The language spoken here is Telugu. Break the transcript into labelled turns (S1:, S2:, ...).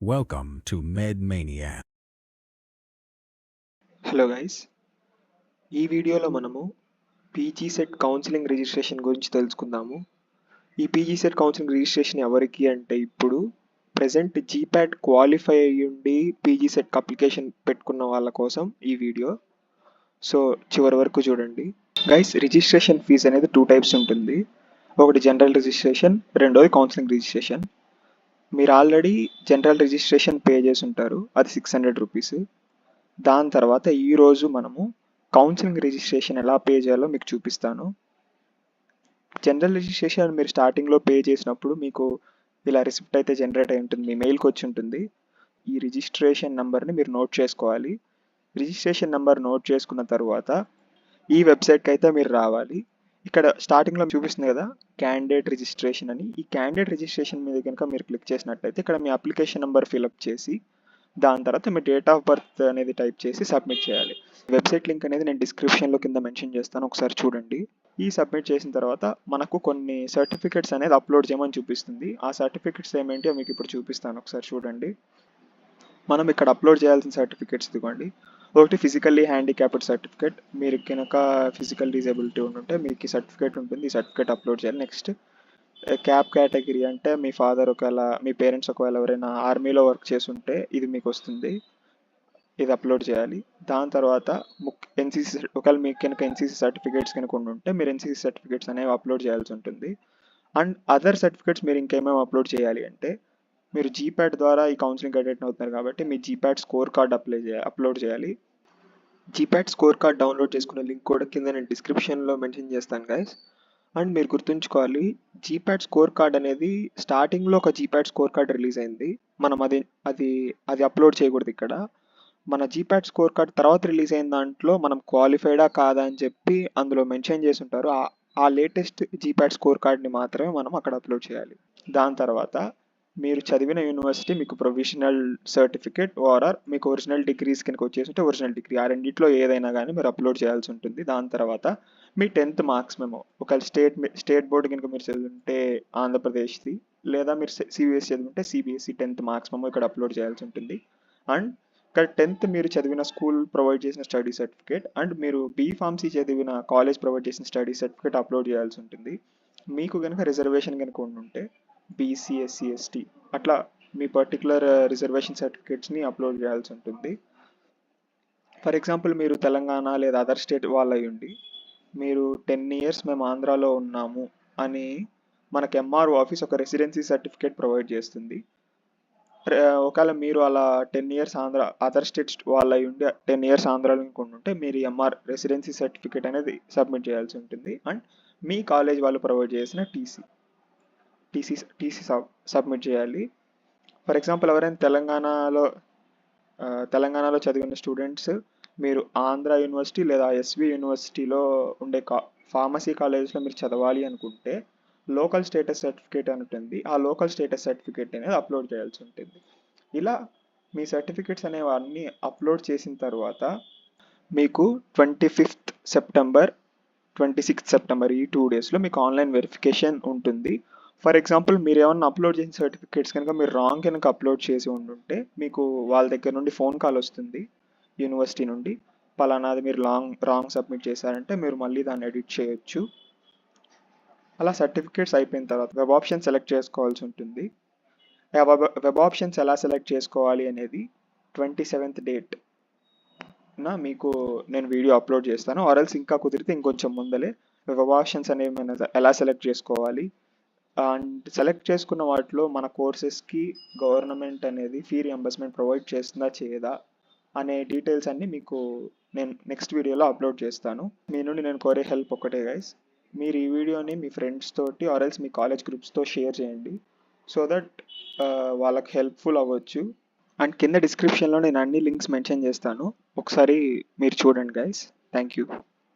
S1: Welcome to MedMania.
S2: Hello guys, ఈ వీడియోలో మనము పీజీ సెట్ కౌన్సిలింగ్ రిజిస్ట్రేషన్ గురించి తెలుసుకుందాము. ఈ పీజీ సెట్ కౌన్సిలింగ్ రిజిస్ట్రేషన్ ఎవరికి అంటే ఇప్పుడు ప్రజెంట్ జీప్యాట్ క్వాలిఫై అయ్యుండి పీజీ సెట్ అప్లికేషన్ పెట్టుకున్న వాళ్ళ కోసం ఈ వీడియో. సో చివరి వరకు చూడండి. గైస్, రిజిస్ట్రేషన్ ఫీజు అనేది 2 టైప్స్ ఉంటుంది. ఒకటి జనరల్ రిజిస్ట్రేషన్, రెండోది కౌన్సిలింగ్ రిజిస్ట్రేషన్. మీరు ఆల్రెడీ జనరల్ రిజిస్ట్రేషన్ పే చేసి ఉంటారు, అది 600 రూపీస్. దాని తర్వాత ఈరోజు మనము కౌన్సిలింగ్ రిజిస్ట్రేషన్ ఎలా పే చేయాలో మీకు చూపిస్తాను. జనరల్ రిజిస్ట్రేషన్ మీరు స్టార్టింగ్లో పే చేసినప్పుడు మీకు ఇలా రిసిప్ట్ అయితే జనరేట్ అయి ఉంటుంది, మీ మెయిల్కి వచ్చి ఉంటుంది. ఈ రిజిస్ట్రేషన్ నెంబర్ని మీరు నోట్ చేసుకోవాలి. రిజిస్ట్రేషన్ నెంబర్ నోట్ చేసుకున్న తర్వాత ఈ వెబ్సైట్కి అయితే మీరు రావాలి. ఇక్కడ స్టార్టింగ్లో చూపిస్తుంది కదా క్యాండిడేట్ రిజిస్ట్రేషన్ అని. ఈ క్యాండిడేట్ రిజిస్ట్రేషన్ మీద కనుక మీరు క్లిక్ చేసినట్టయితే ఇక్కడ మీ అప్లికేషన్ నెంబర్ ఫిలప్ చేసి దాని తర్వాత మీ డేట్ ఆఫ్ బర్త్ అనేది టైప్ చేసి సబ్మిట్ చేయాలి. వెబ్సైట్ లింక్ అనేది నేను డిస్క్రిప్షన్లో కింద మెన్షన్ చేస్తాను, ఒకసారి చూడండి. ఈ సబ్మిట్ చేసిన తర్వాత మనకు కొన్ని సర్టిఫికెట్స్ అనేది అప్లోడ్ చేయమని చూపిస్తుంది. ఆ సర్టిఫికెట్స్ ఏమేంటో మీకు ఇప్పుడు చూపిస్తాను, ఒకసారి చూడండి. మనం ఇక్కడ అప్లోడ్ చేయాల్సిన సర్టిఫికెట్స్ ఇదిగోండి. ఒకటి ఫిజికల్లీ హ్యాండిక్యాప్డ్ సర్టిఫికేట్. మీరు కనుక ఫిజికల్ డిజేబిలిటీ ఉంటే మీకు ఈ సర్టిఫికేట్ ఉంటుంది, ఈ సర్టిఫికేట్ అప్లోడ్ చేయాలి. నెక్స్ట్ క్యాప్ కేటగిరీ అంటే మీ ఫాదర్ ఒకవేళ మీ పేరెంట్స్ ఒకవేళ ఎవరైనా ఆర్మీలో వర్క్ చేస్తుంటే ఇది మీకు వస్తుంది, ఇది అప్లోడ్ చేయాలి. దాని తర్వాత ఎన్సీసీ ఒకవేళ మీకు కనుక ఎన్సీసీ సర్టిఫికేట్స్ కనుక ఉంటే మీరు ఎన్సీసీ సర్టిఫికేట్స్ అనేవి అప్లోడ్ చేయాల్సి ఉంటుంది. అండ్ అదర్ సర్టిఫికేట్స్ మీరు ఇంకేమేమి అప్లోడ్ చేయాలి అంటే మీరు జీప్యాట్ ద్వారా ఈ కౌన్సిలింగ్ అటెండ్ అవుతున్నారు కాబట్టి మీ జీప్యాట్ స్కోర్ కార్డ్ అప్లోడ్ చేయాలి. జీప్యాట్ స్కోర్ కార్డ్ డౌన్లోడ్ చేసుకునే లింక్ కూడా కింద నేను డిస్క్రిప్షన్లో మెన్షన్ చేస్తాను గైస్. అండ్ మీరు గుర్తుంచుకోవాలి, జీప్యాట్ స్కోర్ కార్డ్ అనేది స్టార్టింగ్లో ఒక జీప్యాట్ స్కోర్ కార్డ్ రిలీజ్ అయింది. మనం అది అప్లోడ్ చేయకూడదు ఇక్కడ. మన జీప్యాట్ స్కోర్ కార్డ్ తర్వాత రిలీజ్ అయిన దాంట్లో మనం క్వాలిఫైడా కాదా అని చెప్పి అందులో మెన్షన్ చేసి ఉంటారు. ఆ లేటెస్ట్ జీప్యాట్ స్కోర్ కార్డ్ని మాత్రమే మనం అక్కడ అప్లోడ్ చేయాలి. దాని తర్వాత మీరు చదివిన యూనివర్సిటీ మీకు ప్రొవిజనల్ సర్టిఫికేట్ ఆర్ మీకు ఒరిజినల్ డిగ్రీస్ కనుక వచ్చేసి ఉంటే ఒరిజినల్ డిగ్రీ, ఆ రెండిట్లో ఏదైనా కానీ మీరు అప్లోడ్ చేయాల్సి ఉంటుంది. దాని తర్వాత మీ 10th మార్క్స్ మెమో, ఒకవేళ స్టేట్ బోర్డు కనుక మీరు చదివింటే ఆంధ్రప్రదేశ్ది, లేదా మీరు సిబిఎస్ఈ చదివింటే సిబిఎస్ఈ 10th మార్క్స్ మెమో ఇక్కడ అప్లోడ్ చేయాల్సి ఉంటుంది. అండ్ ఇక్కడ 10th మీరు చదివిన స్కూల్ ప్రొవైడ్ చేసిన స్టడీ సర్టిఫికేట్ అండ్ మీరు బీఫార్మసీ చదివిన కాలేజ్ ప్రొవైడ్ చేసిన స్టడీ సర్టిఫికేట్ అప్లోడ్ చేయాల్సి ఉంటుంది. మీకు కనుక రిజర్వేషన్ కనుక ఉంటే బీసీ, ఎస్సీ, ఎస్టీ అట్లా మీ పర్టికులర్ రిజర్వేషన్ సర్టిఫికేట్స్ని అప్లోడ్ చేయాల్సి ఉంటుంది. ఫర్ ఎగ్జాంపుల్ మీరు తెలంగాణ లేదా అదర్ స్టేట్ వాళ్ళు అయి ఉండి మీరు 10 years మేము ఆంధ్రాలో ఉన్నాము అని మనకి ఎంఆర్ఓ ఆఫీస్ ఒక రెసిడెన్సీ సర్టిఫికేట్ ప్రొవైడ్ చేస్తుంది. ఒకవేళ మీరు అలా 10 years అదర్ స్టేట్స్ వాళ్ళు అయి ఉండి 10 years ఆంధ్రాలో ఉంటే మీరు ఎంఆర్ రెసిడెన్సీ సర్టిఫికేట్ అనేది సబ్మిట్ చేయాల్సి ఉంటుంది. అండ్ మీ కాలేజ్ వాళ్ళు ప్రొవైడ్ చేసిన టీసీ సబ్మిట్ చేయాలి. ఫర్ ఎగ్జాంపుల్ ఎవరైనా తెలంగాణలో చదివిన స్టూడెంట్స్ మీరు ఆంధ్ర యూనివర్సిటీ లేదా ఎస్వి యూనివర్సిటీలో ఉండే ఫార్మసీ కాలేజ్లో మీరు చదవాలి అనుకుంటే లోకల్ స్టేటస్ సర్టిఫికేట్ అని ఉంటుంది, ఆ లోకల్ స్టేటస్ సర్టిఫికేట్ అనేది అప్లోడ్ చేయాల్సి ఉంటుంది. ఇలా మీ సర్టిఫికేట్స్ అనేవి అన్నీ అప్లోడ్ చేసిన తర్వాత మీకు 25th సెప్టెంబర్ 26th సెప్టెంబర్ ఈ 2 daysలో మీకు ఆన్లైన్ వెరిఫికేషన్ ఉంటుంది. ఫర్ ఎగ్జాంపుల్ మీరు ఏమన్నా అప్లోడ్ చేసిన సర్టిఫికేట్స్ కనుక మీరు రాంగ్ కనుక అప్లోడ్ చేసి ఉంటుంటే మీకు వాళ్ళ దగ్గర నుండి ఫోన్ కాల్ వస్తుంది యూనివర్సిటీ నుండి, పలానాది మీరు రాంగ్ సబ్మిట్ చేశారంటే మీరు మళ్ళీ దాన్ని ఎడిట్ చేయొచ్చు. అలా సర్టిఫికేట్స్ అయిపోయిన తర్వాత వెబ్ ఆప్షన్ సెలెక్ట్ చేసుకోవాల్సి ఉంటుంది. వెబ్ ఆప్షన్స్ ఎలా సెలెక్ట్ చేసుకోవాలి అనేది 27th date మీకు నేను వీడియో అప్లోడ్ చేస్తాను. ఆర్ఎల్స్ ఇంకా కుదిరితే ఇంకొంచెం ముందలే వెబ్ ఆప్షన్స్ అనేవి ఎలా సెలెక్ట్ చేసుకోవాలి అండ్ సెలెక్ట్ చేసుకున్న వాటిలో మన కోర్సెస్కి గవర్నమెంట్ అనేది ఫీ రియంబర్స్మెంట్ ప్రొవైడ్ చేస్తుందా చేయదా అనే డీటెయిల్స్ అన్నీ మీకు నేను నెక్స్ట్ వీడియోలో అప్లోడ్ చేస్తాను. మీ నుండి నేను కోరే హెల్ప్ ఒకటే గైస్, మీరు ఈ వీడియోని మీ ఫ్రెండ్స్ తోటి ఆర్ఎల్స్ మీ కాలేజ్ గ్రూప్స్తో షేర్ చేయండి సో దట్ వాళ్ళకి హెల్ప్ఫుల్ అవ్వచ్చు. అండ్ కింద డిస్క్రిప్షన్లో నేను అన్ని లింక్స్ మెన్షన్ చేస్తాను, ఒకసారి మీరు చూడండి గైస్. Thank you.